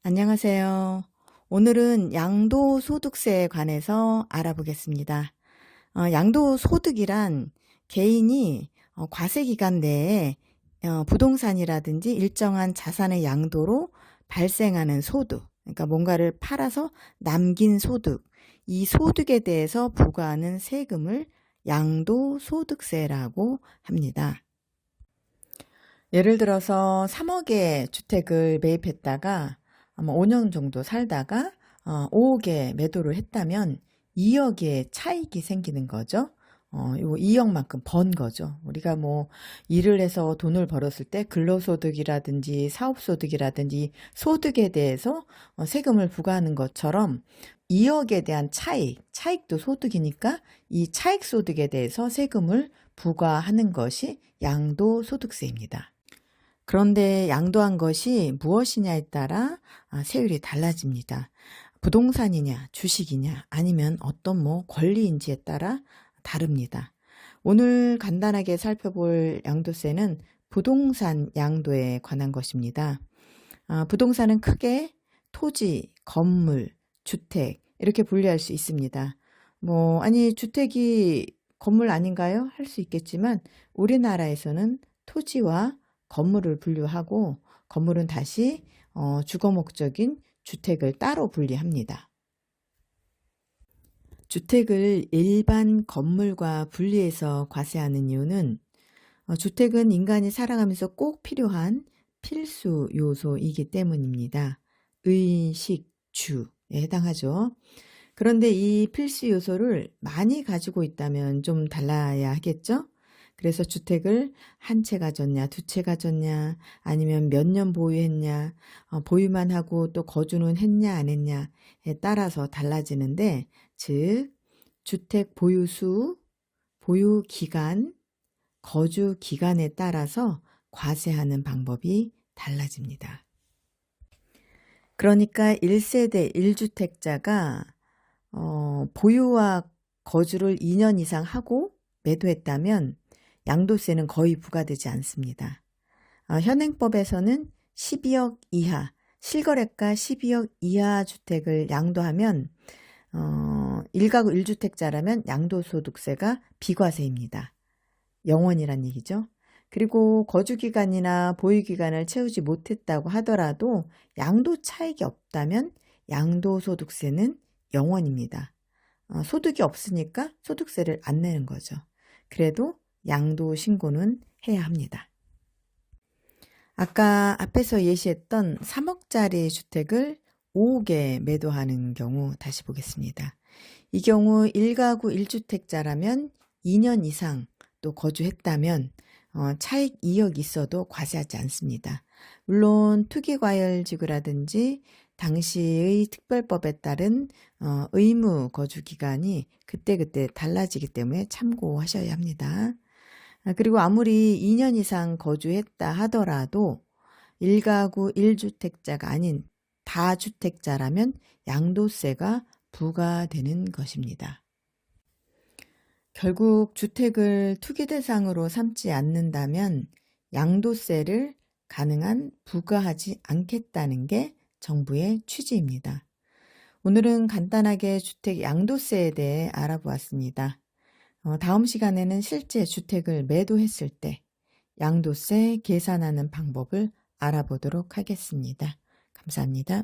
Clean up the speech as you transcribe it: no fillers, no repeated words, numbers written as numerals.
안녕하세요. 오늘은 양도소득세에 관해서 알아보겠습니다. 양도소득이란 개인이 과세기간 내에 부동산이라든지 일정한 자산의 양도로 발생하는 소득, 그러니까 뭔가를 팔아서 남긴 소득, 이 소득에 대해서 부과하는 세금을 양도소득세라고 합니다. 예를 들어서 3억의 주택을 매입했다가 아마 5년 정도 살다가 5억에 매도를 했다면 2억의 차익이 생기는 거죠. 요 2억만큼 번 거죠. 우리가 뭐 일을 해서 돈을 벌었을 때 근로소득이라든지 사업소득이라든지 소득에 대해서 세금을 부과하는 것처럼 2억에 대한 차익도 소득이니까 이 차익소득에 대해서 세금을 부과하는 것이 양도소득세입니다. 그런데 양도한 것이 무엇이냐에 따라 세율이 달라집니다. 부동산이냐, 주식이냐, 아니면 어떤 권리인지에 따라 다릅니다. 오늘 간단하게 살펴볼 양도세는 부동산 양도에 관한 것입니다. 부동산은 크게 토지, 건물, 주택 이렇게 분류할 수 있습니다. 아니 주택이 건물 아닌가요? 할 수 있겠지만 우리나라에서는 토지와 건물을 분류하고 건물은 다시 주거 목적인 주택을 따로 분리합니다. 주택을 일반 건물과 분리해서 과세하는 이유는 주택은 인간이 살아가면서 꼭 필요한 필수 요소이기 때문입니다. 의식, 주에 해당하죠. 그런데 이 필수 요소를 많이 가지고 있다면 좀 달라야 하겠죠? 그래서 주택을 한 채 가졌냐, 두 채 가졌냐, 아니면 몇 년 보유했냐, 보유만 하고 또 거주는 했냐, 안 했냐에 따라서 달라지는데, 즉, 주택 보유수, 보유기간, 거주기간에 따라서 과세하는 방법이 달라집니다. 그러니까 1세대 1주택자가 보유와 거주를 2년 이상 하고 매도했다면 양도세는 거의 부과되지 않습니다. 현행법에서는 12억 이하, 실거래가 12억 이하 주택을 양도하면 1가구 1주택자라면 양도소득세가 비과세입니다. 영원이란 얘기죠. 그리고 거주기간이나 보유기간을 채우지 못했다고 하더라도 양도 차익이 없다면 양도소득세는 영원입니다. 소득이 없으니까 소득세를 안 내는 거죠. 그래도 양도신고는 해야 합니다. 아까 앞에서 예시했던 3억짜리 주택을 5억에 매도하는 경우 다시 보겠습니다. 이 경우 1가구 1주택자라면 2년 이상 또 거주했다면 차익 2억 있어도 과세하지 않습니다. 물론 투기과열지구라든지 당시의 특별법에 따른 의무 거주 기간이 그때그때 달라지기 때문에 참고하셔야 합니다. 그리고 아무리 2년 이상 거주했다 하더라도 1가구 1주택자가 아닌 다주택자라면 양도세가 부과되는 것입니다. 결국 주택을 투기 대상으로 삼지 않는다면 양도세를 가능한 부과하지 않겠다는 게 정부의 취지입니다. 오늘은 간단하게 주택 양도세에 대해 알아보았습니다. 다음 시간에는 실제 주택을 매도했을 때 양도세 계산하는 방법을 알아보도록 하겠습니다. 감사합니다.